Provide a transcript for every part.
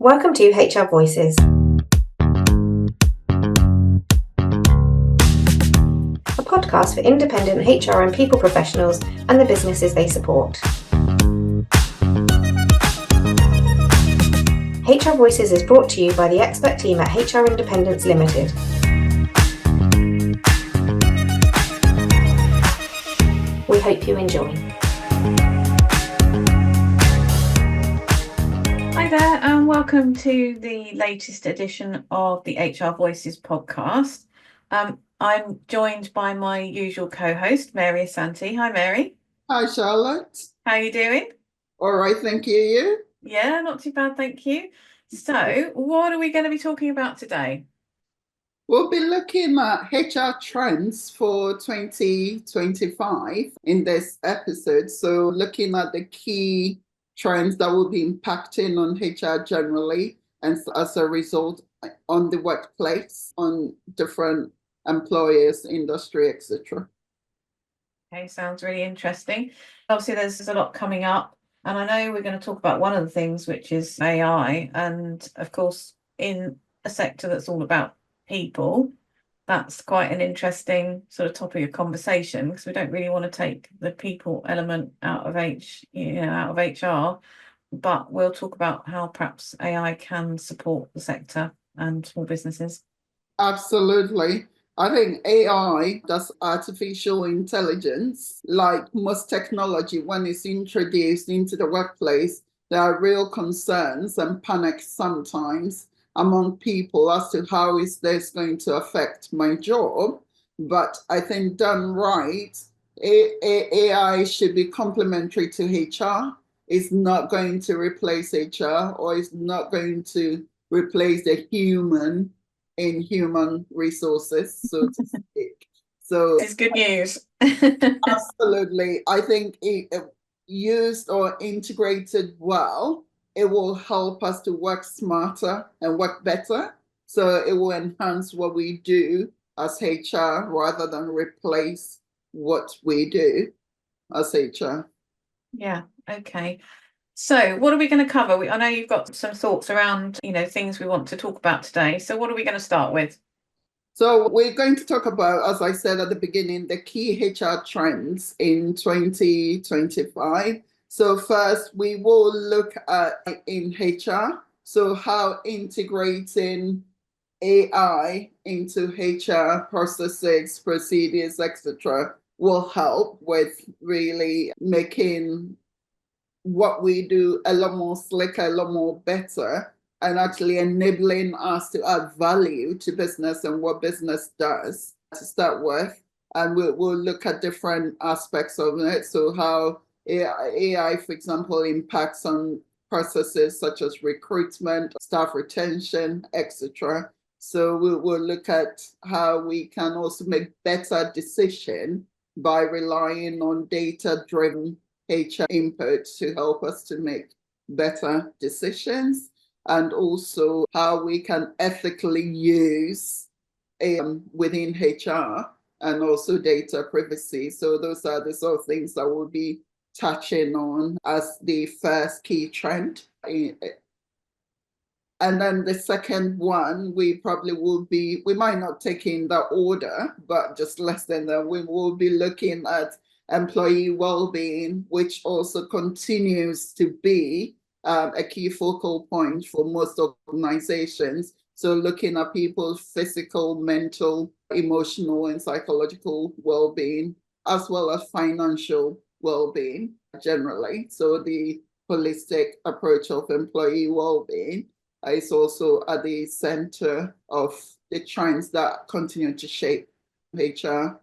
Welcome to HR Voices, a podcast for independent HR and people professionals and the businesses they support. HR Voices is brought to you by the expert team at HR Independence Limited. We hope you enjoy. Hi there, and welcome to the latest edition of the HR Voices podcast. I'm joined by my usual co-host, Mary Asante. Hi, Mary. Hi, Charlotte. How are you doing? All right, thank you. You? Yeah, not too bad, thank you. So, what are we going to be talking about today? We'll be looking at HR trends for 2025 in this episode. So, looking at the key trends that will be impacting on HR generally, and as a result, on the workplace, on different employers, industry, etc. Okay, sounds really interesting. Obviously, there's a lot coming up, and I know we're going to talk about one of the things, which is AI. And of course, in a sector that's all about people, that's quite an interesting sort of topic of conversation, because we don't really want to take the people element out of HR, but we'll talk about how perhaps AI can support the sector and small businesses. Absolutely. I think AI, that's artificial intelligence, like most technology, when it's introduced into the workplace, there are real concerns and panic sometimes among people as to how is this going to affect my job. But I think done right, AI should be complementary to HR. It's not going to replace HR, or it's not going to replace the human in human resources, so to speak. So It's good news. Absolutely. I think it used or integrated well, it will help us to work smarter and work better. So it will enhance what we do as HR rather than replace what we do as HR. Yeah, okay. So what are we going to cover? I know you've got some thoughts around, things we want to talk about today. So what are we going to start with? So we're going to talk about, as I said at the beginning, the key HR trends in 2025. So first, we will look at in HR, so how integrating AI into HR processes, procedures, etc., will help with really making what we do a lot more slicker, a lot more better, and actually enabling us to add value to business and what business does to start with. And we'll look at different aspects of it. So how AI, for example, impacts on processes such as recruitment, staff retention, etc. So we'll look at how we can also make better decisions by relying on data-driven HR input to help us to make better decisions, and also how we can ethically use within HR and also data privacy. So those are the sort of things that we'll be touching on as the first key trend. And then the second one, we might not take in the order, but just less than that, we will be looking at employee well-being, which also continues to be a key focal point for most organizations. So looking at people's physical, mental, emotional, and psychological well-being, as well as financial well-being generally. So the holistic approach of employee well-being is also at the center of the trends that continue to shape HR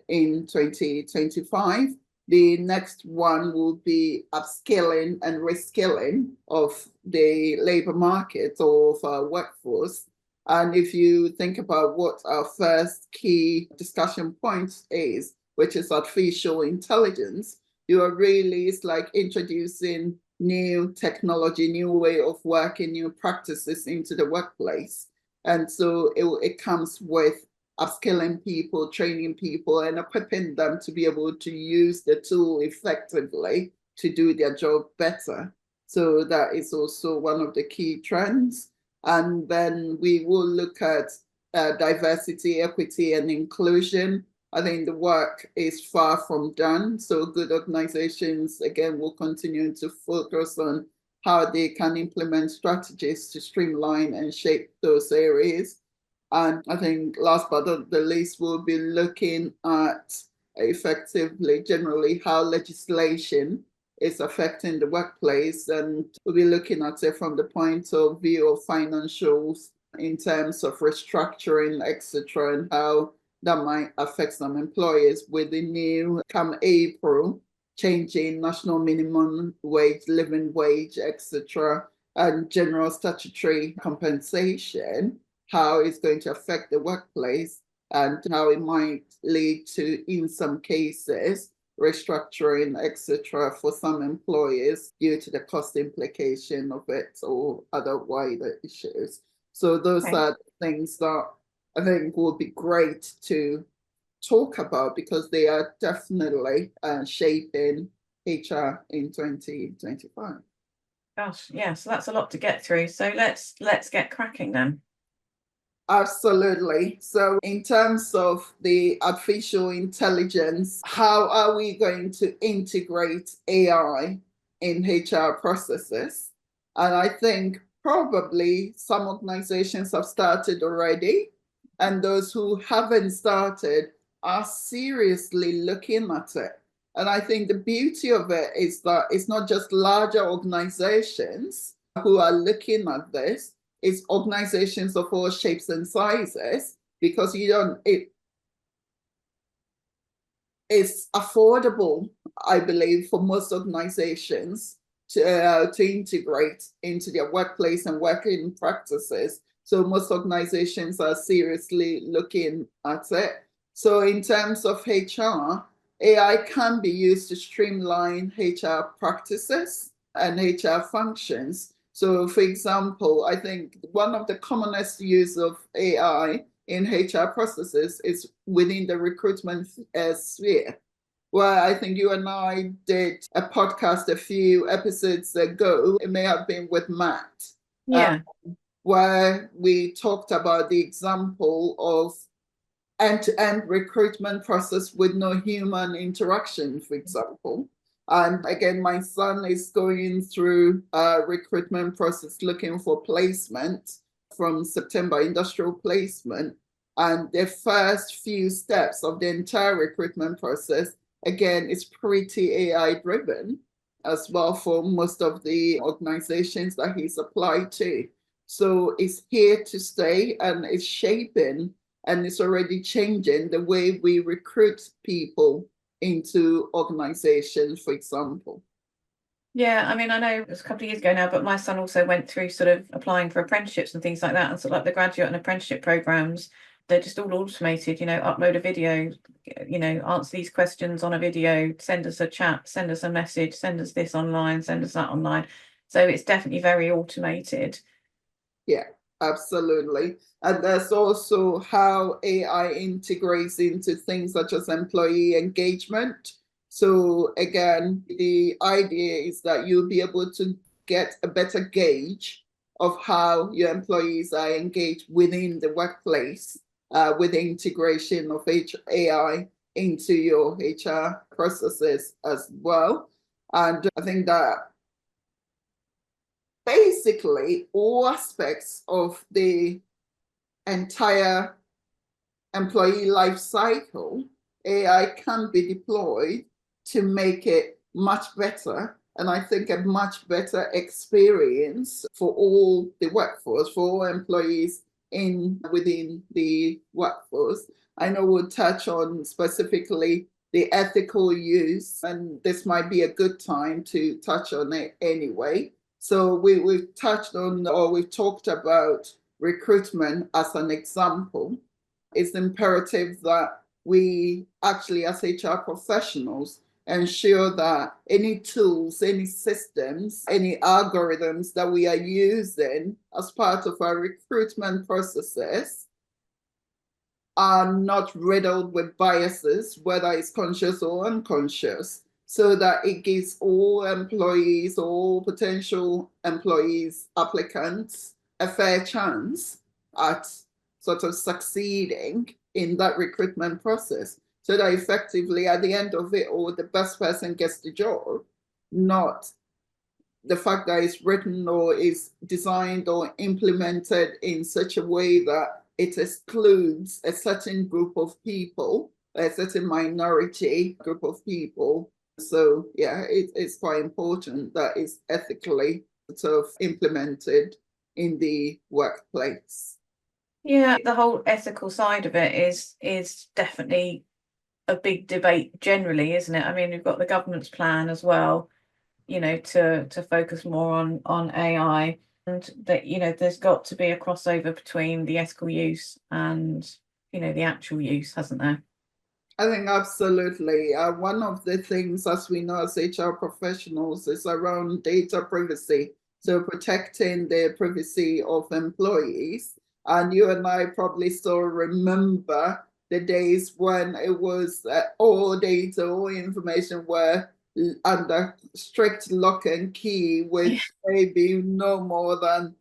in 2025. The next one will be upskilling and reskilling of the labor market or of our workforce. And if you think about what our first key discussion point is, which is artificial intelligence, it's like introducing new technology, new way of working, new practices into the workplace. And so it comes with upskilling people, training people, and equipping them to be able to use the tool effectively to do their job better. So that is also one of the key trends. And then we will look at diversity, equity, and inclusion. I think the work is far from done. So good organizations, again, will continue to focus on how they can implement strategies to streamline and shape those areas. And I think last but not the least, we'll be looking at effectively, generally, how legislation is affecting the workplace. And we'll be looking at it from the point of view of financials in terms of restructuring, etc., and how that might affect some employers with the new, come April, changing national minimum wage, living wage, etc., and general statutory compensation, how it's going to affect the workplace and how it might lead to, in some cases, restructuring, etc., for some employers due to the cost implication of it or other wider issues. So those are things that I think would be great to talk about because they are definitely shaping HR in 2025. Gosh, yeah, so that's a lot to get through. So let's get cracking then. Absolutely. So in terms of the artificial intelligence, how are we going to integrate AI in HR processes? And I think probably some organizations have started already, and those who haven't started are seriously looking at it. And I think the beauty of it is that it's not just larger organizations who are looking at this, it's organizations of all shapes and sizes, because it's affordable, I believe, for most organizations to integrate into their workplace and working practices. So most organizations are seriously looking at it. So in terms of HR, AI can be used to streamline HR practices and HR functions. So for example, I think one of the commonest use of AI in HR processes is within the recruitment sphere, where I think you and I did a podcast a few episodes ago. It may have been with Matt. Yeah. Where we talked about the example of end-to-end recruitment process with no human interaction, for example. And again, my son is going through a recruitment process looking for placement from September, industrial placement. And the first few steps of the entire recruitment process, again, is pretty AI driven as well for most of the organizations that he's applied to. So it's here to stay and it's shaping and it's already changing the way we recruit people into organizations, for example. Yeah, I mean, I know it was a couple of years ago now, but my son also went through sort of applying for apprenticeships and things like that. And sort of like the graduate and apprenticeship programs, they're just all automated, upload a video, answer these questions on a video, send us a chat, send us a message, send us this online, send us that online. So it's definitely very automated. Yeah, absolutely. And there's also how AI integrates into things such as employee engagement. So again, the idea is that you'll be able to get a better gauge of how your employees are engaged within the workplace with the integration of AI into your HR processes as well. And I think that basically all aspects of the entire employee life cycle, AI can be deployed to make it much better. And I think a much better experience for all the workforce, for all employees within the workforce. I know we'll touch on specifically the ethical use, and this might be a good time to touch on it anyway. So we've touched on, or we've talked about recruitment as an example. It's imperative that we actually, as HR professionals, ensure that any tools, any systems, any algorithms that we are using as part of our recruitment processes are not riddled with biases, whether it's conscious or unconscious. so that it gives all employees, all potential employees, applicants, a fair chance at sort of succeeding in that recruitment process, so that effectively at the end of it all, the best person gets the job, not the fact that it's written or is designed or implemented in such a way that it excludes a certain group of people, a certain minority group of people. So yeah, it's quite important that it's ethically sort of implemented in the workplace. Yeah, the whole ethical side of it is definitely a big debate generally, isn't it? I mean, we've got the government's plan as well, to focus more on AI, and that, there's got to be a crossover between the ethical use and, the actual use, hasn't there? I think absolutely. One of the things, as we know as HR professionals, is around data privacy. So protecting the privacy of employees. And you and I probably still remember the days when it was all data, all information were under strict lock and key, with maybe no more than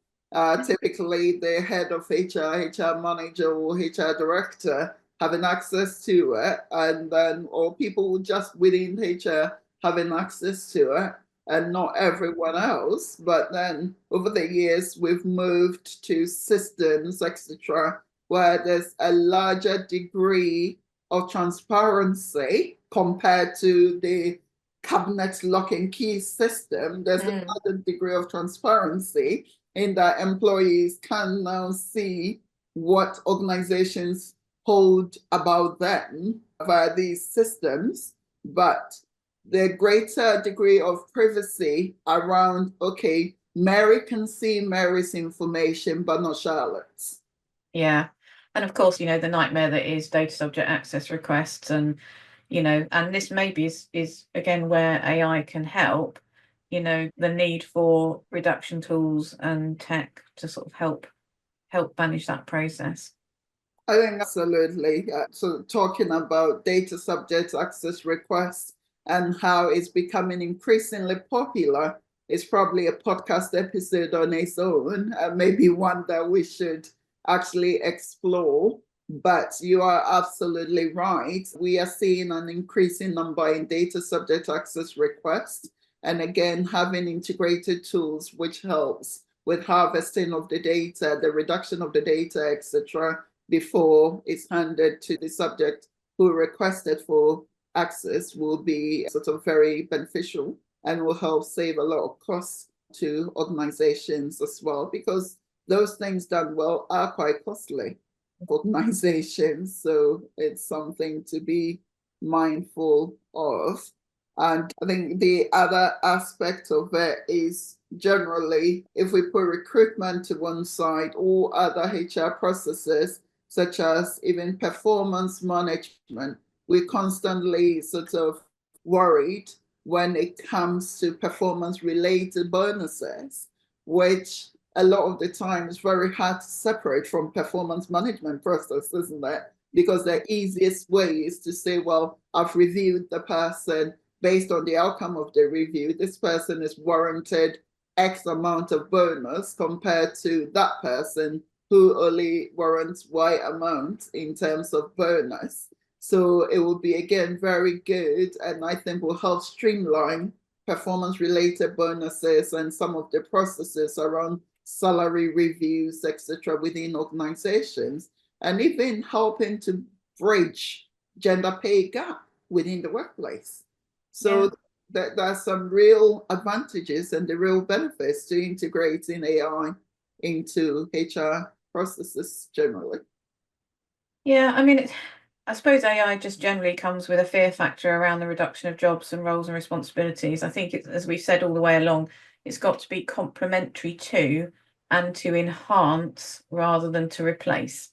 typically the head of HR, HR manager, or HR director having access to it, and then or people just within HR having access to it, and not everyone else. But then over the years, we've moved to systems, etc., where there's a larger degree of transparency compared to the cabinet lock and key system. There's a larger degree of transparency in that employees can now see what organizations hold about them via these systems, but the greater degree of privacy around, okay, Mary can see Mary's information, but not Charlotte's. Yeah. And of course, the nightmare that is data subject access requests, and, and this maybe is again where AI can help, the need for reduction tools and tech to sort of help manage that process. I think absolutely. So talking about data subject access requests and how it's becoming increasingly popular is probably a podcast episode on its own, maybe one that we should actually explore. But you are absolutely right. We are seeing an increasing number in data subject access requests. And again, having integrated tools which helps with harvesting of the data, the reduction of the data, etc., before it's handed to the subject who requested for access will be sort of very beneficial and will help save a lot of costs to organizations as well, because those things done well are quite costly for organizations. So it's something to be mindful of. And I think the other aspect of it is generally, if we put recruitment to one side, all other HR processes, such as even performance management, we're constantly sort of worried when it comes to performance-related bonuses, which a lot of the time is very hard to separate from performance management process, isn't it? Because the easiest way is to say, well, I've reviewed the person based on the outcome of the review. This person is warranted X amount of bonus compared to that person who only warrants Y amount in terms of bonus. So it will be, again, very good, and I think will help streamline performance-related bonuses and some of the processes around salary reviews, etc., within organizations, and even helping to bridge gender pay gap within the workplace. So there's some real advantages and the real benefits to integrating AI into HR processes generally. Yeah, I mean, I suppose AI just generally comes with a fear factor around the reduction of jobs and roles and responsibilities. I think, as we've said all the way along, it's got to be complementary to and to enhance rather than to replace.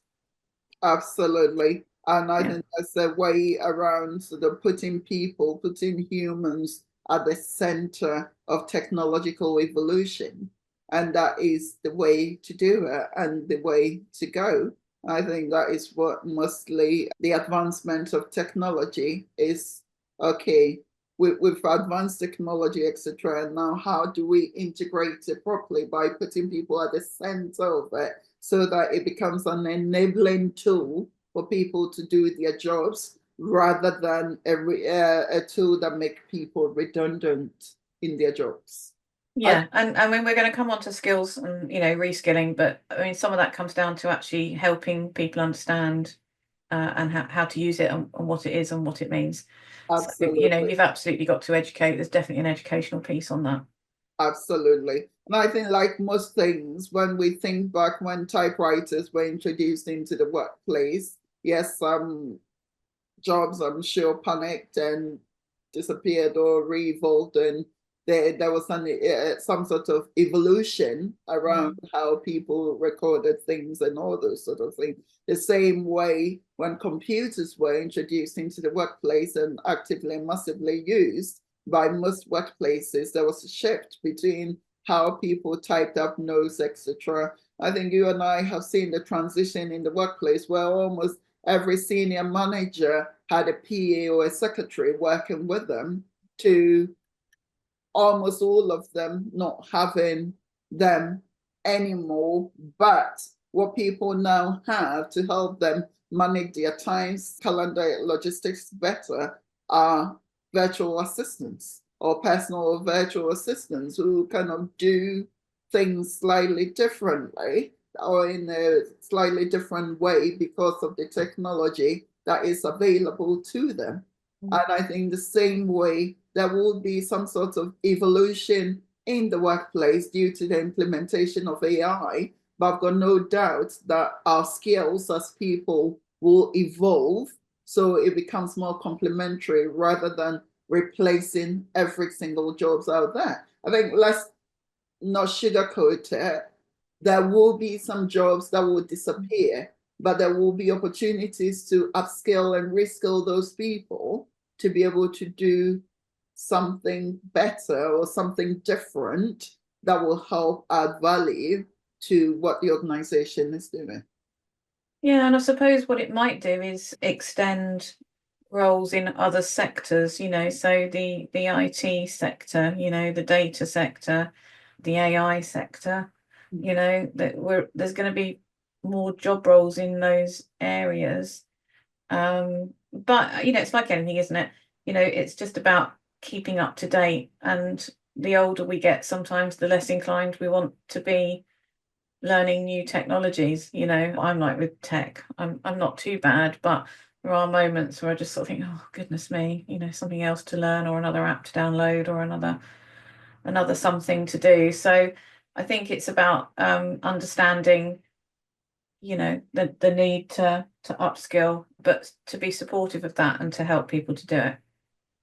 Absolutely. And I think that's a way around sort of putting humans at the center of technological evolution. And that is the way to do it and the way to go. I think that is what mostly the advancement of technology is. Okay, with advanced technology, etc. And now how do we integrate it properly by putting people at the center of it so that it becomes an enabling tool for people to do their jobs rather than a tool that makes people redundant in their jobs. Yeah, and I mean, we're going to come on to skills and, reskilling, but I mean, some of that comes down to actually helping people understand and how to use it and what it is and what it means. Absolutely. So, you've absolutely got to educate. There's definitely an educational piece on that. Absolutely. And I think, like most things, when we think back when typewriters were introduced into the workplace, yes, some jobs, I'm sure, panicked and disappeared or revolved, and there was some sort of evolution around how people recorded things and all those sort of things. The same way when computers were introduced into the workplace and actively and massively used by most workplaces, there was a shift between how people typed up notes, etc. I think you and I have seen the transition in the workplace where almost every senior manager had a PA or a secretary working with them, to almost all of them not having them anymore. But what people now have to help them manage their times, calendar, logistics better are virtual assistants or personal or virtual assistants who kind of do things slightly differently or in a slightly different way because of the technology that is available to them. And I think the same way there will be some sort of evolution in the workplace due to the implementation of AI, but I've got no doubt that our skills as people will evolve so it becomes more complementary rather than replacing every single jobs out there. I think let's not sugarcoat it. There will be some jobs that will disappear, but there will be opportunities to upskill and reskill those people to be able to do something better or something different that will help add value to what the organization is doing. Yeah, and I suppose what it might do is extend roles in other sectors, so the IT sector, the data sector, the AI sector, that there's going to be more job roles in those areas. But it's like anything, isn't it? It's just about keeping up to date, and the older we get, sometimes the less inclined we want to be learning new technologies. I'm like with tech, I'm not too bad, but there are moments where I just sort of think, oh goodness me, something else to learn or another app to download or another something to do. So I think it's about understanding the need to upskill, but to be supportive of that and to help people to do it.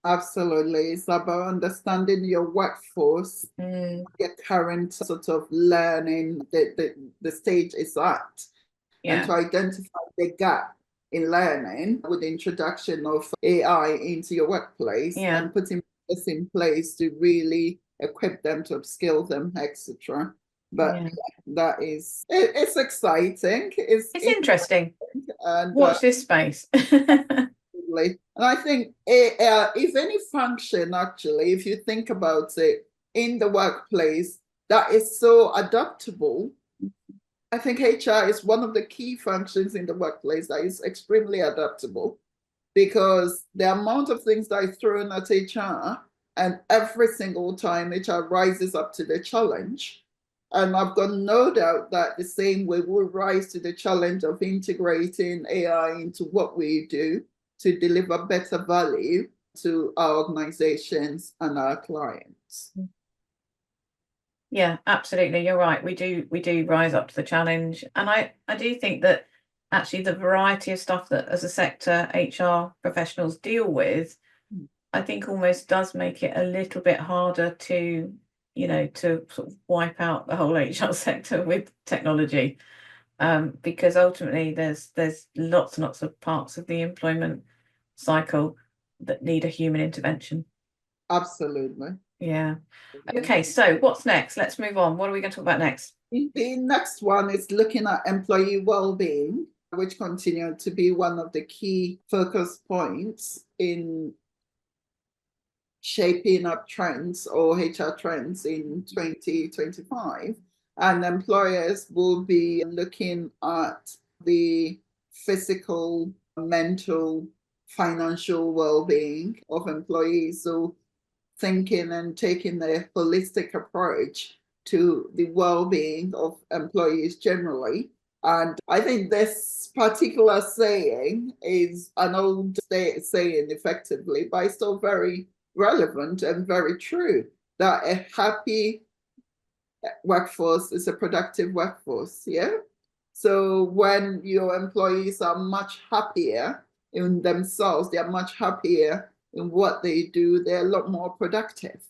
Absolutely. It's about understanding your workforce, your current sort of learning, the stage is at, and to identify the gap in learning with the introduction of AI into your workplace and putting this in place to really equip them, to upskill them, etc. But it's exciting. It's interesting. And watch this space. And I think if any function, actually, if you think about it in the workplace, that is so adaptable, I think HR is one of the key functions in the workplace that is extremely adaptable, because the amount of things that is thrown at HR, and every single time HR rises up to the challenge. And I've got no doubt that the same way we'll rise to the challenge of integrating AI into what we do to deliver better value to our organizations and our clients. Yeah, absolutely. You're right. We do rise up to the challenge. And I do think that actually the variety of stuff that as a sector HR professionals deal with, I think almost does make it a little bit harder to sort of wipe out the whole HR sector with technology, because ultimately there's lots and lots of parts of the employment cycle that need a human intervention. Absolutely. Yeah. Okay, so what's next? Let's move on. What are we going to talk about next? The next one is looking at employee well-being, which continued to be one of the key focus points in shaping up trends or HR trends in 2025. And employers will be looking at the physical, mental, financial well-being of employees. So thinking and taking a holistic approach to the well-being of employees generally. And I think this particular saying is an old saying effectively, but it's still very relevant and very true, that a happy workforce is a productive workforce. Yeah. So when your employees are much happier in themselves, they are much happier in what they do, they're a lot more productive.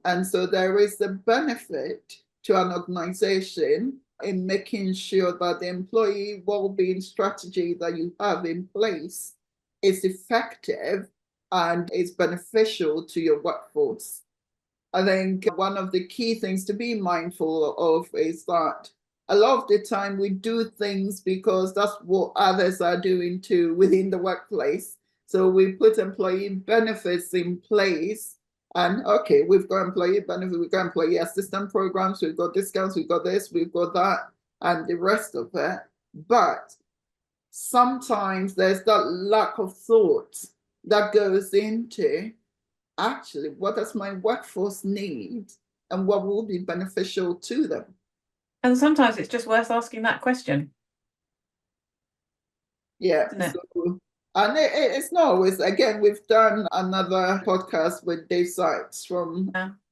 And so there is a benefit to an organization in making sure that the employee well-being strategy that you have in place is effective and is beneficial to your workforce. I think one of the key things to be mindful of is that a lot of the time we do things because that's what others are doing too within the workplace. So we put employee benefits in place, and okay, we've got employee benefits, we've got employee assistance programs, we've got discounts, we've got this, we've got that, and the rest of it. But sometimes there's that lack of thought that goes into actually what does my workforce need and what will be beneficial to them. And sometimes it's just worth asking that question. Yeah. So, and it's not always, again, we've done another podcast with Dave Sykes from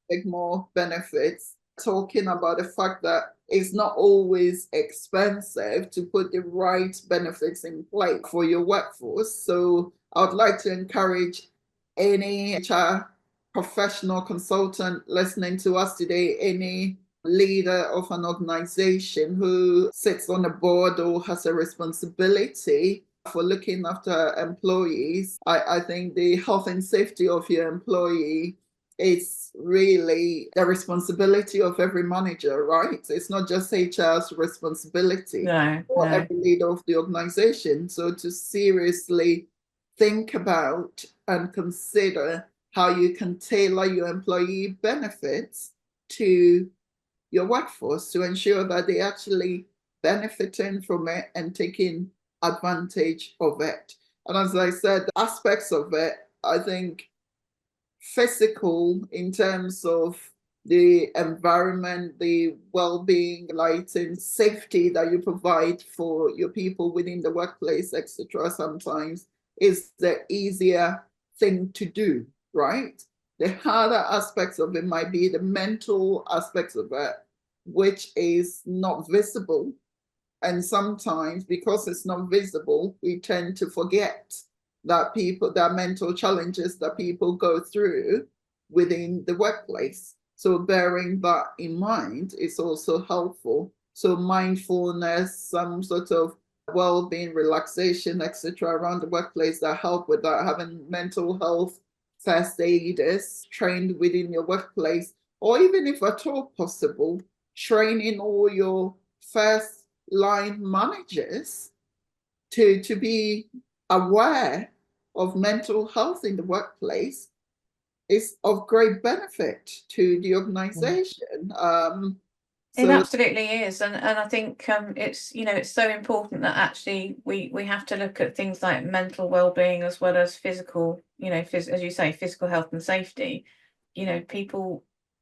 Big More Benefits, talking about the fact that it's not always expensive to put the right benefits in place for your workforce. So I would like to encourage any HR professional consultant listening to us today, any leader of an organization who sits on a board or has a responsibility for looking after employees. I think the health and safety of your employee is really the responsibility of every manager, right? It's not just HR's responsibility or every leader of the organization. So to seriously think about and consider how you can tailor your employee benefits to your workforce to ensure that they actually benefiting from it and taking advantage of it. And as I said, aspects of it, I think physical in terms of the environment, the well-being, lighting, safety that you provide for your people within the workplace, etc., sometimes is the easier thing to do, right? The harder aspects of it might be the mental aspects of it, which is not visible. And sometimes because it's not visible, we tend to forget that mental challenges that people go through within the workplace. So bearing that in mind is also helpful. So mindfulness, some sort of well-being, relaxation, etc., around the workplace that help with that, having mental health first aiders trained within your workplace, or even if at all possible, training all your first line managers to be aware of mental health in the workplace is of great benefit to the organization. It absolutely is, and I think it's it's so important that actually we have to look at things like mental well-being as well as physical, as you say, physical health and safety.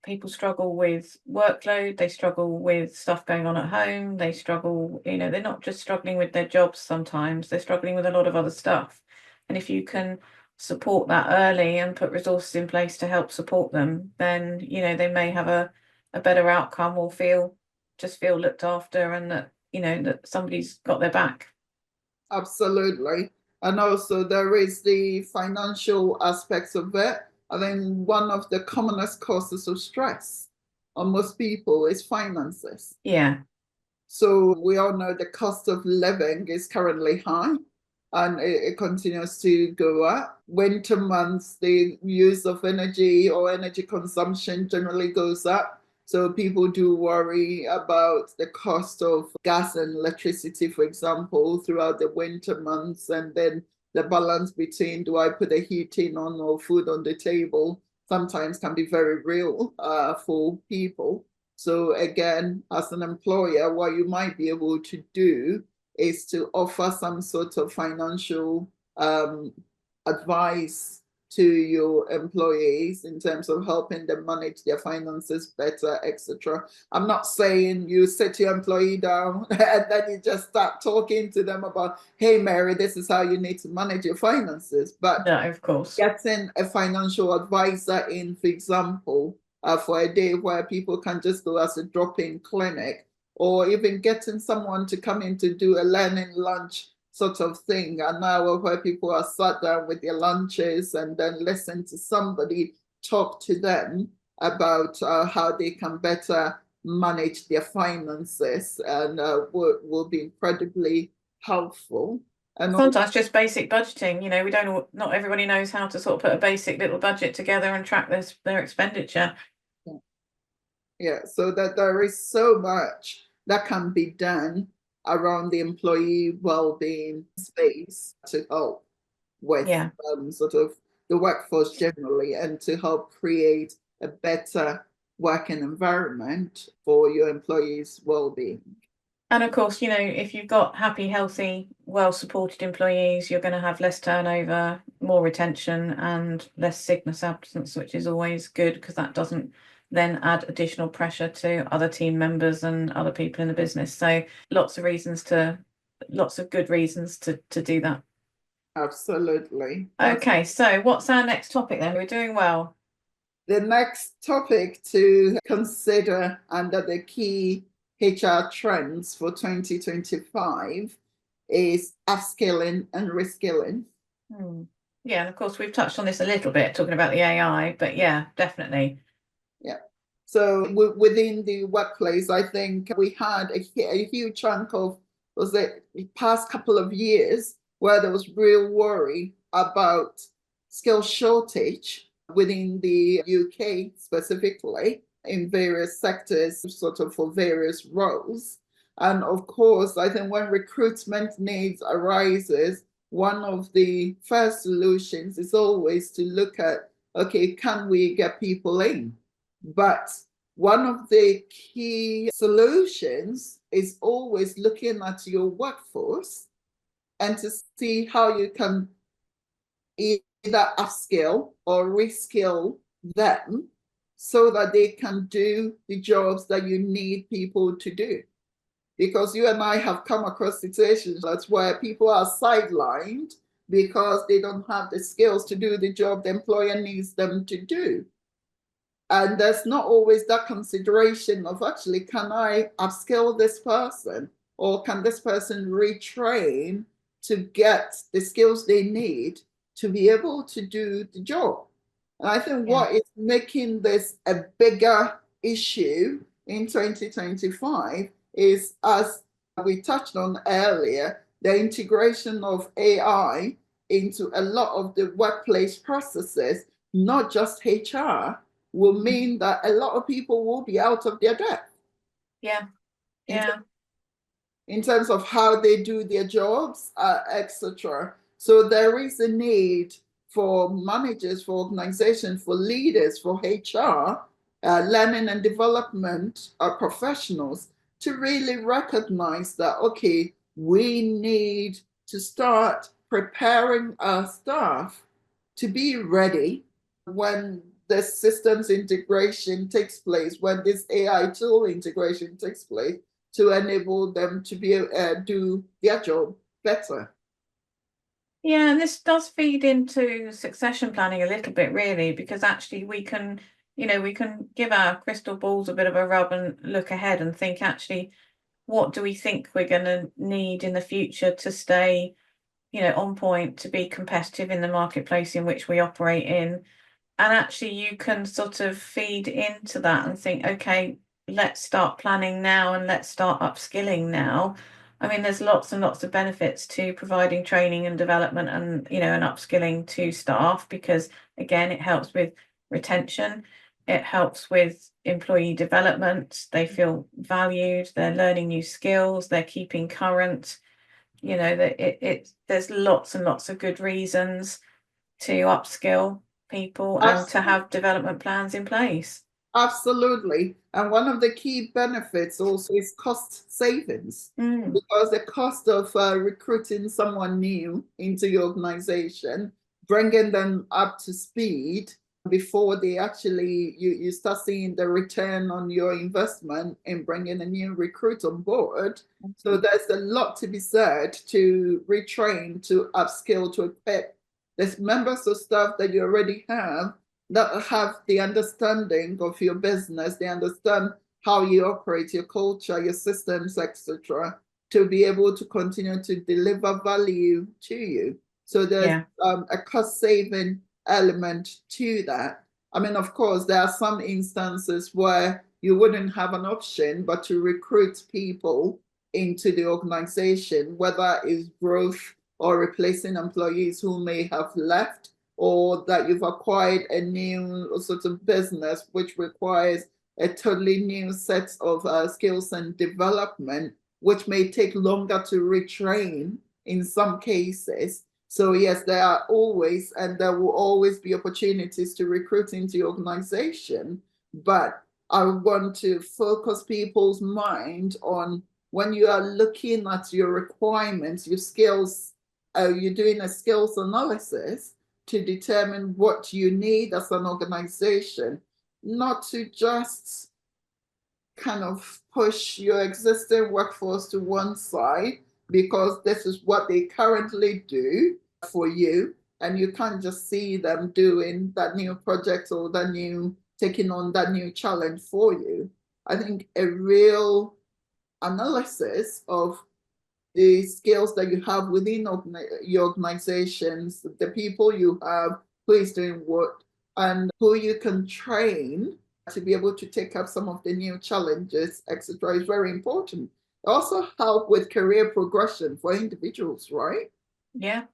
People struggle with workload, they struggle with stuff going on at home, they struggle, they're not just struggling with their jobs sometimes, they're struggling with a lot of other stuff. And if you can support that early and put resources in place to help support them, then they may have a better outcome or feel looked after, and that that somebody's got their back. Absolutely. And also there is the financial aspects of it. I think one of the commonest causes of stress on most people is finances. Yeah. So we all know the cost of living is currently high, and it continues to go up. Winter months, the use of energy or energy consumption generally goes up. So people do worry about the cost of gas and electricity, for example, throughout the winter months, and then the balance between, do I put the heating on or food on the table sometimes can be very real for people. So again, as an employer, what you might be able to do is to offer some sort of financial advice to your employees in terms of helping them manage their finances better, etc. I'm not saying you sit your employee down and then you just start talking to them about, hey, Mary, this is how you need to manage your finances. But No, of course. getting a financial advisor in, for example, for a day where people can just go as a drop-in clinic, or even getting someone to come in to do a learning lunch sort of thing, an hour where people are sat down with their lunches and then listen to somebody talk to them about how they can better manage their finances, and will be incredibly helpful. And sometimes just basic budgeting, not everybody knows how to sort of put a basic little budget together and track their expenditure. Yeah, so that there is so much that can be done around the employee well-being space to help with sort of the workforce generally, and to help create a better working environment for your employees' well-being. And of course, if you've got happy, healthy, well-supported employees, you're going to have less turnover, more retention, and less sickness absence, which is always good, because that doesn't then add additional pressure to other team members and other people in the business. So lots of good reasons to do that. Absolutely. Okay, so what's our next topic then? We're doing well. The next topic to consider under the key HR trends for 2025 is upskilling and reskilling. Yeah, and of course we've touched on this a little bit, talking about the AI, but yeah, definitely. Yeah. So within the workplace, I think we had a huge chunk of, was it the past couple of years, where there was real worry about skill shortage within the UK specifically, in various sectors, sort of for various roles. And of course, I think when recruitment needs arises, one of the first solutions is always to look at, okay, can we get people in? But one of the key solutions is always looking at your workforce and to see how you can either upskill or reskill them so that they can do the jobs that you need people to do. Because you and I have come across situations that's where people are sidelined because they don't have the skills to do the job the employer needs them to do. And there's not always that consideration of, actually, can I upskill this person, or can this person retrain to get the skills they need to be able to do the job? And I think what is making this a bigger issue in 2025 is, as we touched on earlier, the integration of AI into a lot of the workplace processes, not just HR, will mean that a lot of people will be out of their depth. In terms of how they do their jobs, etc. So there is a need for managers, for organizations, for leaders, for HR, learning and development professionals to really recognize that, okay, we need to start preparing our staff to be ready when the systems integration takes place, when this AI tool integration takes place, to enable them to be do their job better. Yeah, and this does feed into succession planning a little bit, really, because actually we can give our crystal balls a bit of a rub and look ahead and think, actually, what do we think we're going to need in the future to stay, on point, to be competitive in the marketplace in which we operate in. And actually you can sort of feed into that and think, okay, let's start planning now and let's start upskilling now. I mean, there's lots and lots of benefits to providing training and development and, and upskilling to staff, because again, it helps with retention. It helps with employee development. They feel valued, they're learning new skills, they're keeping current. There's lots and lots of good reasons to upskill people and to have development plans in place. Absolutely. And one of the key benefits also is cost savings, because the cost of recruiting someone new into your organization, bringing them up to speed before they actually, you start seeing the return on your investment in bringing a new recruit on board. So there's a lot to be said to retrain, to upskill, to equip. There's members of staff that you already have that have the understanding of your business, they understand how you operate, your culture, your systems, etc., to be able to continue to deliver value to you. So there's a cost-saving element to that. I mean, of course, there are some instances where you wouldn't have an option but to recruit people into the organization, whether it's growth or replacing employees who may have left, or that you've acquired a new sort of business which requires a totally new set of skills and development, which may take longer to retrain in some cases. So yes, there are always, and there will always be opportunities to recruit into your organization. But I want to focus people's mind on, when you are looking at your requirements, your skills, you're doing a skills analysis to determine what you need as an organization, not to just kind of push your existing workforce to one side because this is what they currently do for you, and you can't just see them doing that new project or taking on that new challenge for you. I think a real analysis of the skills that you have within your organizations, the people you have, who is doing what, and who you can train to be able to take up some of the new challenges, etc., is very important. Also help with career progression for individuals, right? Yeah.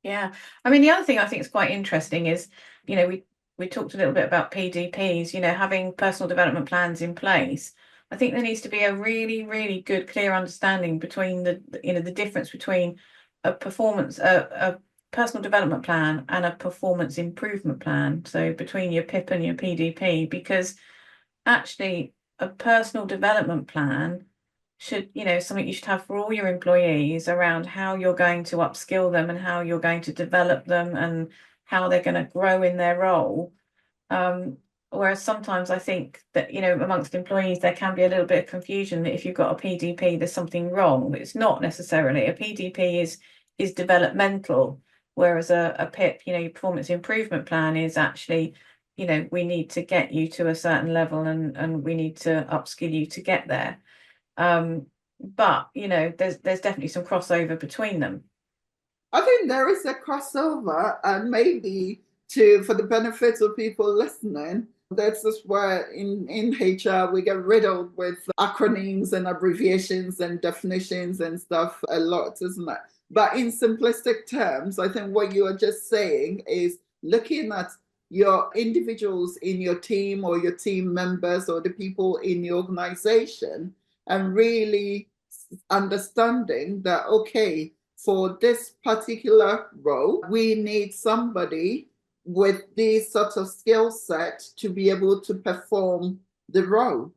I mean, the other thing I think is quite interesting is, we talked a little bit about PDPs, having personal development plans in place. I think there needs to be a really, really good, clear understanding between the difference between a personal development plan and a performance improvement plan. So between your PIP and your PDP, because actually a personal development plan should, something you should have for all your employees around how you're going to upskill them and how you're going to develop them and how they're going to grow in their role. Whereas sometimes I think that, amongst employees, there can be a little bit of confusion that if you've got a PDP, there's something wrong. It's not necessarily. A PDP is developmental, whereas a PIP, your performance improvement plan is actually, we need to get you to a certain level and we need to upskill you to get there. But, there's definitely some crossover between them. I think there is a crossover, and maybe for the benefit of people listening, that's just where in HR we get riddled with acronyms and abbreviations and definitions and stuff a lot, isn't it? But in simplistic terms, I think what you are just saying is looking at your individuals in your team or your team members or the people in your organization and really understanding that, okay, for this particular role, we need somebody with this sort of skill set to be able to perform the role.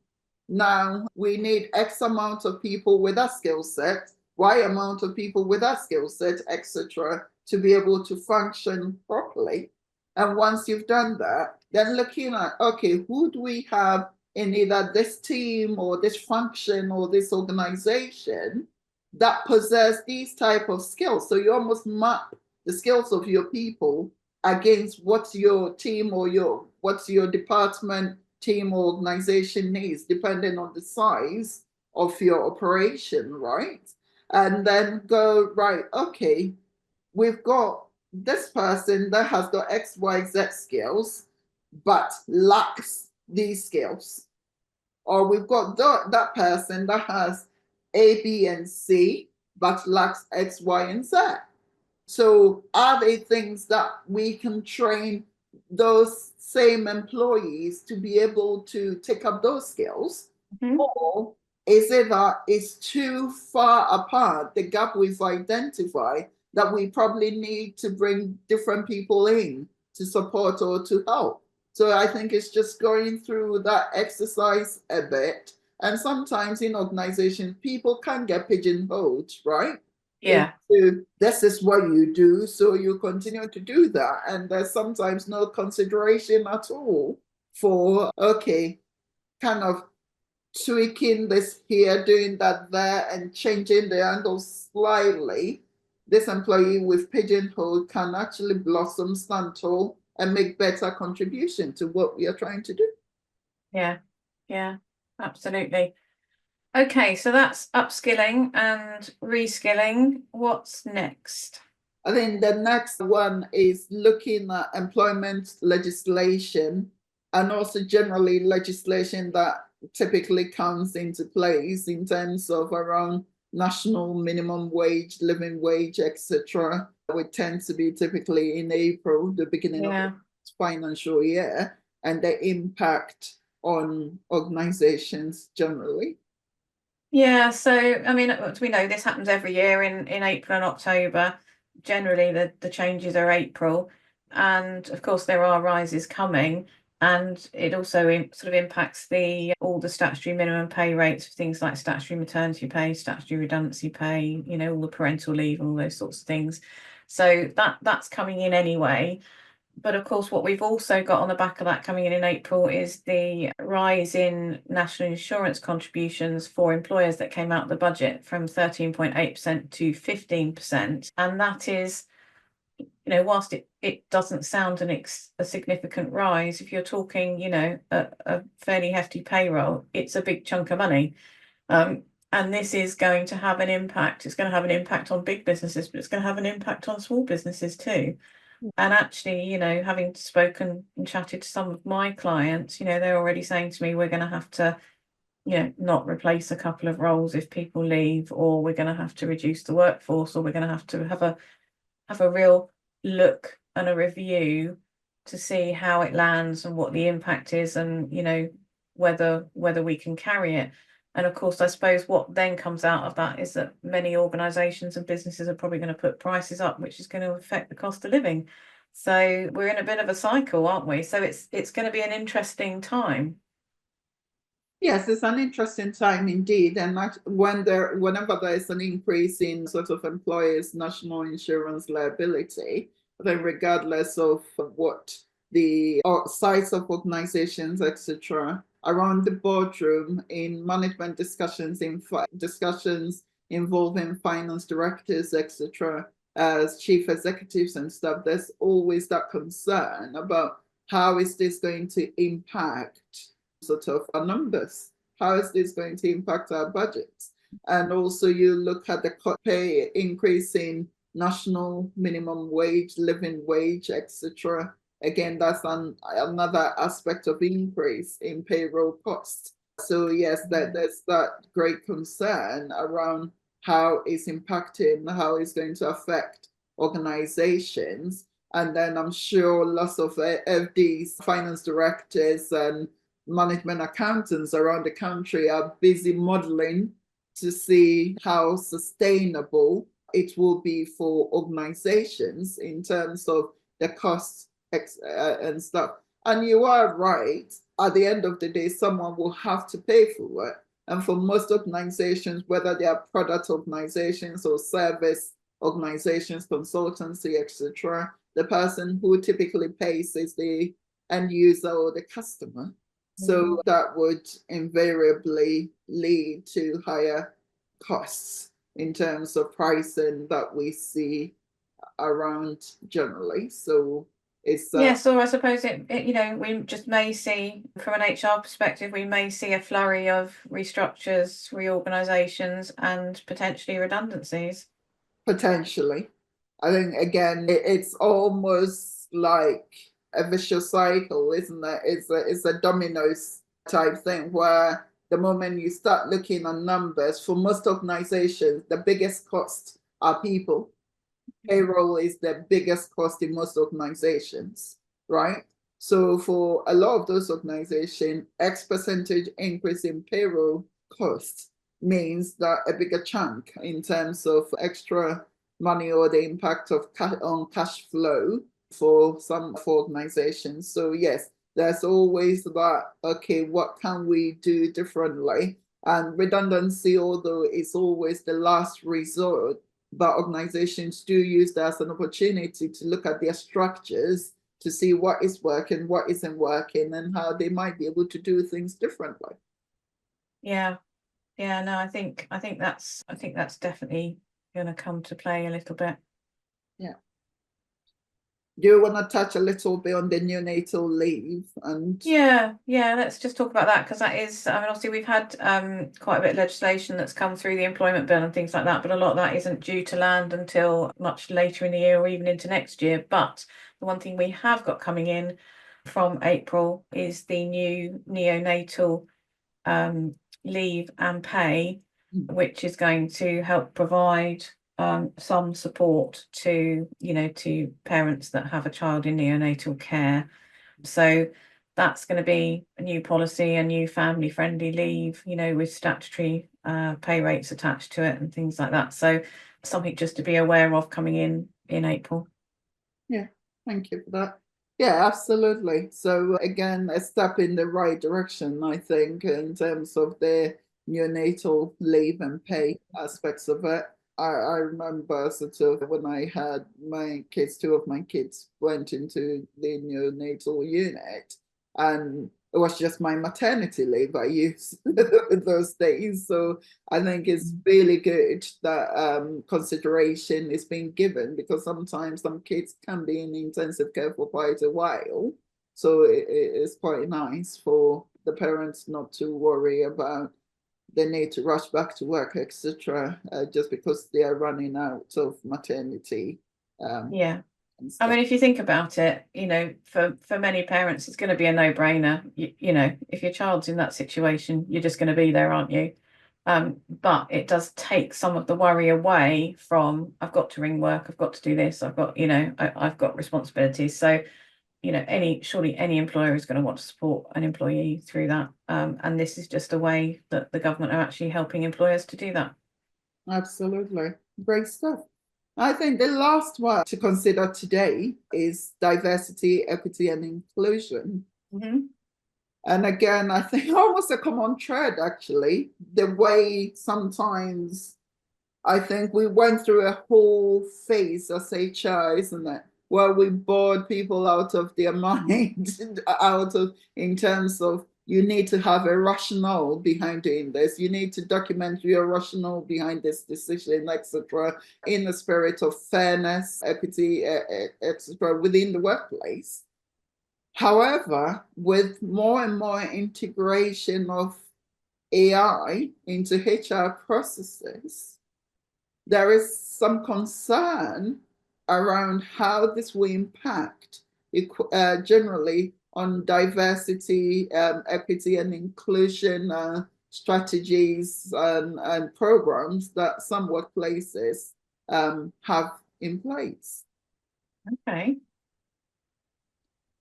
Now, we need X amount of people with that skill set, Y amount of people with that skill set, etc., to be able to function properly. And once you've done that, then looking at, okay, who do we have in either this team or this function or this organization that possess these type of skills? So you almost map the skills of your people against what your team or what's your department, team, or organization needs, depending on the size of your operation, right? And then go, right, okay, we've got this person that has got X, Y, Z skills, but lacks these skills. Or we've got that person that has A, B, and C, but lacks X, Y, and Z. So are they things that we can train those same employees to be able to take up those skills? Mm-hmm. Or is it that it's too far apart, the gap we've identified, that we probably need to bring different people in to support or to help. So I think it's just going through that exercise a bit. And sometimes in organizations, people can get pigeonholed, right? Yeah. This is what you do, so you continue to do that. And there's sometimes no consideration at all for, okay, kind of tweaking this here, doing that there, and changing the angle slightly. This employee with pigeonhole can actually blossom, stand tall, and make better contribution to what we are trying to do. Yeah, absolutely. Okay, so that's upskilling and reskilling. What's next? I think the next one is looking at employment legislation, and also generally legislation that typically comes into place in terms of around national minimum wage, living wage, etc. Would tend to be typically in April, the beginning of the financial year, and the impact on organizations generally. Yeah, so I mean, we know this happens every year in April and October. Generally, the changes are April, and of course there are rises coming, and it also sort of impacts all the statutory minimum pay rates for things like statutory maternity pay, statutory redundancy pay, you know, all the parental leave and all those sorts of things. So that's coming in anyway. But of course, what we've also got on the back of that coming in April is the rise in national insurance contributions for employers that came out of the budget from 13.8% to 15%. And that is, you know, whilst it doesn't sound a significant rise, if you're talking, you know, a fairly hefty payroll, it's a big chunk of money. And this is going to have an impact. It's going to have an impact on big businesses, but it's going to have an impact on small businesses too. And actually, you know, having spoken and chatted to some of my clients, you know, they're already saying to me, we're going to have to, you know, not replace a couple of roles if people leave, or we're going to have to reduce the workforce, or we're going to have a real look and a review to see how it lands and what the impact is, and, you know, whether we can carry it. And of course, I suppose what then comes out of that is that many organisations and businesses are probably going to put prices up, which is going to affect the cost of living. So we're in a bit of a cycle, aren't we? So it's going to be an interesting time. Yes, it's an interesting time indeed. And whenever there is an increase in sort of employers' national insurance liability, then regardless of what the size of organizations, etc., around the boardroom, in management discussions, in discussions involving finance directors, etc., as chief executives and stuff, there's always that concern about how is this going to impact sort of our numbers? How is this going to impact our budgets? And also you look at the pay increase in national minimum wage, living wage, etc. Again, that's another aspect of increase in payroll costs. So yes, there's that great concern around how it's impacting, how it's going to affect organizations. And then I'm sure lots of FDs, finance directors, and management accountants around the country are busy modeling to see how sustainable it will be for organizations in terms of the costs and stuff. And you are right, at the end of the day, someone will have to pay for it. And for most organizations, whether they are product organizations or service organizations, consultancy, etc., the person who typically pays is the end user or the customer. So that would invariably lead to higher costs in terms of pricing that we see around generally. So it's so I suppose it you know, we just may see from an HR perspective, we may see a flurry of restructures, reorganisations, and potentially redundancies. Potentially. I think again it's almost like a vicious cycle, isn't it? It's a dominoes type thing where the moment you start looking at numbers, for most organizations, the biggest cost are people. Payroll is the biggest cost in most organizations, right? So for a lot of those organizations, X percentage increase in payroll costs means that a bigger chunk in terms of extra money or the impact of on cash flow for some organizations. So yes, there's always that, okay, what can we do differently? And redundancy, although it's always the last resort, but organizations do use that as an opportunity to look at their structures to see what is working, what isn't working, and how they might be able to do things differently. Yeah, no, I think that's definitely going to come to play a little bit. Yeah. Do you want to touch a little bit on the neonatal leave? And yeah, let's just talk about that, because that is, I mean, obviously we've had quite a bit of legislation that's come through the employment bill and things like that, but a lot of that isn't due to land until much later in the year or even into next year. But the one thing we have got coming in from April is the new neonatal leave and pay, which is going to help provide some support to parents that have a child in neonatal care. So that's going to be a new policy, a new family friendly leave, with statutory pay rates attached to it and things like that. So something just to be aware of coming in April. Yeah, thank you for that. Yeah, absolutely. So again, a step in the right direction, I think, in terms of the neonatal leave and pay aspects of it. I remember sort of when I had my kids, two of my kids went into the neonatal unit, and it was just my maternity leave I used those days. So I think it's really good that consideration is being given, because sometimes some kids can be in intensive care for quite a while. So it's quite nice for the parents not to worry about the need to rush back to work, etc., just because they are running out of maternity. Yeah. I mean, if you think about it, for many parents, it's going to be a no-brainer. If your child's in that situation, you're just going to be there, aren't you? But it does take some of the worry away from, I've got to ring work, I've got to do this, I've got, I've got responsibilities. So, surely any employer is going to want to support an employee through that. And this is just a way that the government are actually helping employers to do that. Absolutely. Great stuff. I think the last one to consider today is diversity, equity, and inclusion. Mm-hmm. And again, I think almost a common thread, actually, the way sometimes I think we went through a whole phase as HR, isn't it? Where we bored people out of their mind, in terms of, you need to have a rationale behind doing this. You need to document your rationale behind this decision, etc., in the spirit of fairness, equity, etc., within the workplace. However, with more and more integration of AI into HR processes, there is some concern around how this will impact generally on diversity, equity, and inclusion strategies and programs that some workplaces have in place. Okay.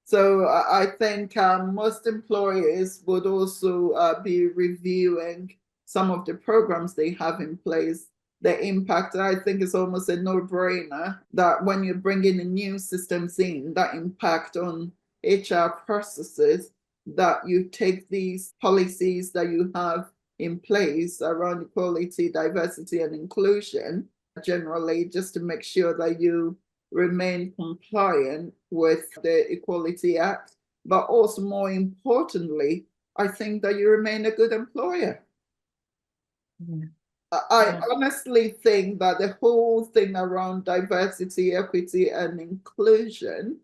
So I think most employers would also be reviewing some of the programs they have in place, the impact. I think is almost a no-brainer that when you're bringing in new systems in, that impact on HR processes, that you take these policies that you have in place around equality, diversity, and inclusion, generally, just to make sure that you remain compliant with the Equality Act, but also more importantly, I think that you remain a good employer. Yeah. I honestly think that the whole thing around diversity, equity, and inclusion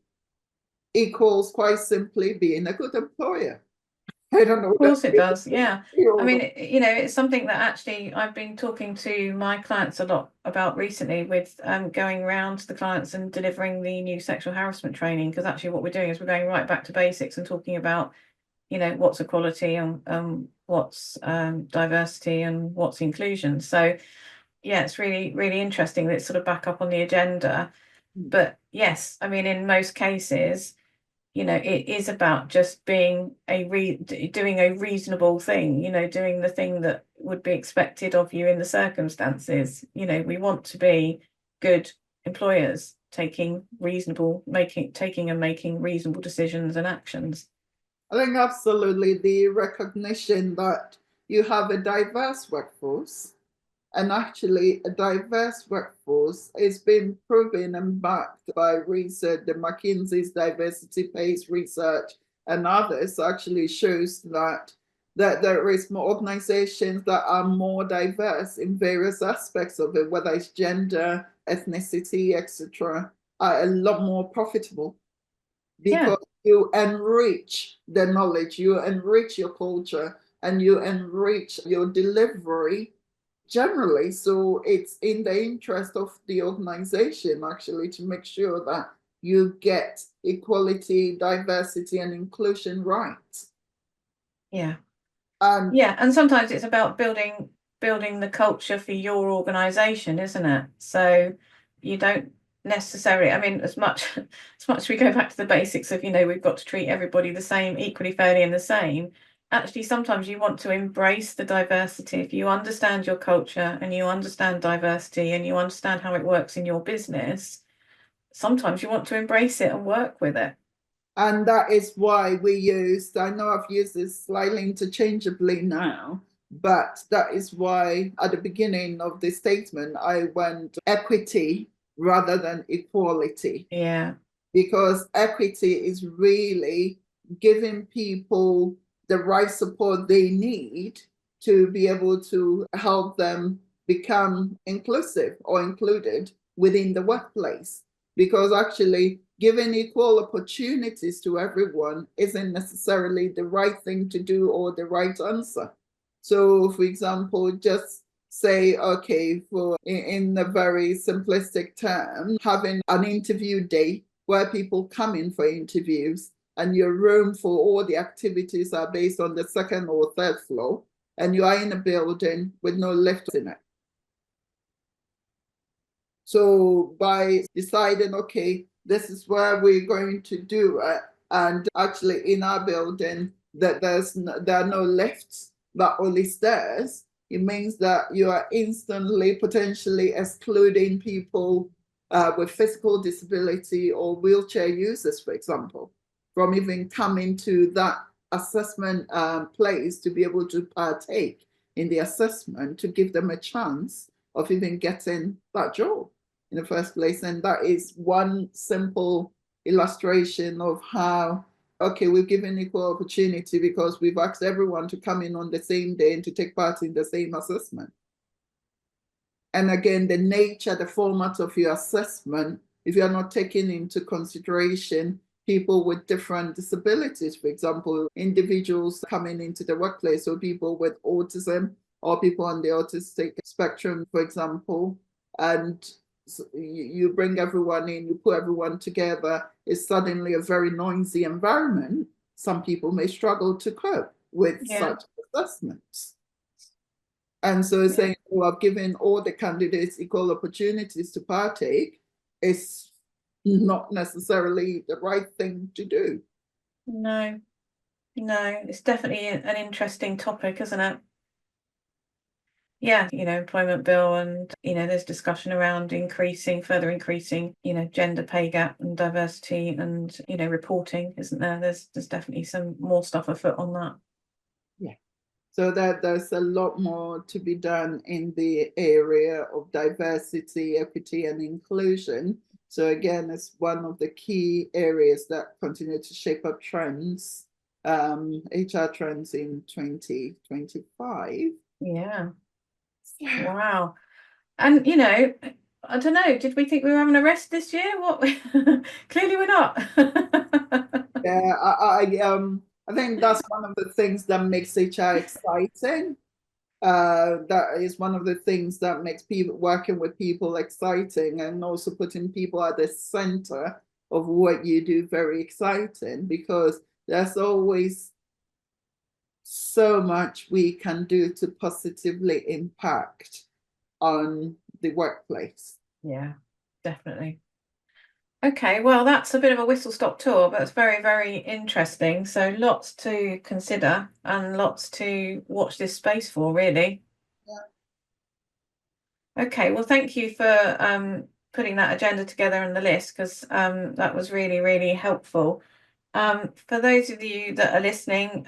equals quite simply being a good employer. I don't know. Of course it does, yeah. I mean, it's something that actually I've been talking to my clients a lot about recently, with going around to the clients and delivering the new sexual harassment training, because actually what we're doing is we're going right back to basics and talking about, what's equality and what's diversity and what's inclusion. So yeah, it's really, really interesting that it's sort of back up on the agenda. But yes, I mean, in most cases, it is about just being doing a reasonable thing, doing the thing that would be expected of you in the circumstances. We want to be good employers taking and making reasonable decisions and actions. I think absolutely the recognition that you have a diverse workforce, and actually a diverse workforce is being proven and backed by research. The McKinsey's diversity-based research and others actually shows that there is more organizations that are more diverse in various aspects of it, whether it's gender, ethnicity, etc., are a lot more profitable because you enrich the knowledge, you enrich your culture, and you enrich your delivery generally. So it's in the interest of the organization actually to make sure that you get equality, diversity, and inclusion right. And sometimes it's about building the culture for your organization, isn't it? So you don't necessarily, I mean, as much as we go back to the basics of, we've got to treat everybody the same, equally, fairly, and the same. Actually, sometimes you want to embrace the diversity. If you understand your culture and you understand diversity and you understand how it works in your business, sometimes you want to embrace it and work with it. And that is why I know I've used this slightly interchangeably now, but that is why at the beginning of the statement, I went equity rather than equality. Yeah. Because equity is really giving people the right support they need to be able to help them become inclusive or included within the workplace. Because actually giving equal opportunities to everyone isn't necessarily the right thing to do or the right answer. So, for example, just say, okay, in a very simplistic term, having an interview day where people come in for interviews and your room for all the activities are based on the second or third floor, and you are in a building with no lift in it. So by deciding, okay, this is where we're going to do it, and actually in our building that there are no lifts, but only stairs, it means that you are instantly potentially excluding people with physical disability or wheelchair users, for example, from even coming to that assessment place to be able to partake in the assessment, to give them a chance of even getting that job in the first place. And that is one simple illustration of how, okay, we've given equal opportunity because we've asked everyone to come in on the same day and to take part in the same assessment. And again, the nature, the format of your assessment, if you're not taking into consideration people with different disabilities, for example, individuals coming into the workplace, or people with autism or people on the autistic spectrum, for example, and you bring everyone in, you put everyone together, it's suddenly a very noisy environment. Some people may struggle to cope with such assessments. And so saying, well, I've given all the candidates equal opportunities to partake is not necessarily the right thing to do. No, it's definitely an interesting topic, isn't it? Yeah, employment bill, and there's discussion around further increasing, gender pay gap and diversity and reporting, isn't there? There's definitely some more stuff afoot on that. Yeah. So there's a lot more to be done in the area of diversity, equity, and inclusion. So again, it's one of the key areas that continue to shape up trends, HR trends in 2025. Yeah. Wow. And I don't know, did we think we were having a rest this year? What? Clearly we're not. Yeah, I think that's one of the things that makes HR exciting. That is one of the things that makes people working with people exciting, and also putting people at the center of what you do very exciting, because there's always so much we can do to positively impact on the workplace. Yeah, definitely. Okay, well, that's a bit of a whistle-stop tour, but it's very, very interesting. So lots to consider and lots to watch this space for, really. Yeah. Okay, well, thank you for putting that agenda together and the list, because that was really, really helpful. For those of you that are listening,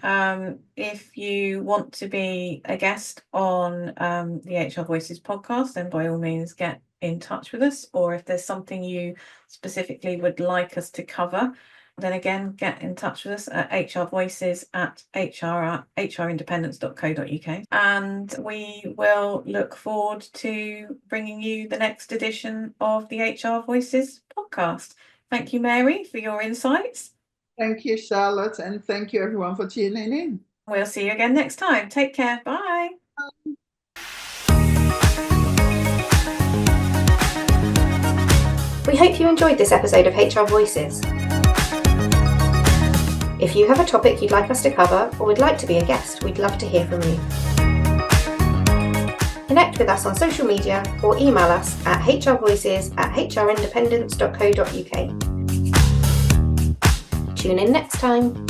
if you want to be a guest on the HR Voices podcast, then by all means get in touch with us. Or if there's something you specifically would like us to cover, then again, get in touch with us at hrvoices@hrindependence.co.uk. And we will look forward to bringing you the next edition of the HR Voices podcast. Thank you, Mary, for your insights. Thank you, Charlotte, and thank you everyone for tuning in. We'll see you again next time. Take care. Bye. We hope you enjoyed this episode of HR Voices. If you have a topic you'd like us to cover or would like to be a guest, we'd love to hear from you. Connect with us on social media or email us at hrvoices@hrindependence.co.uk. Tune in next time.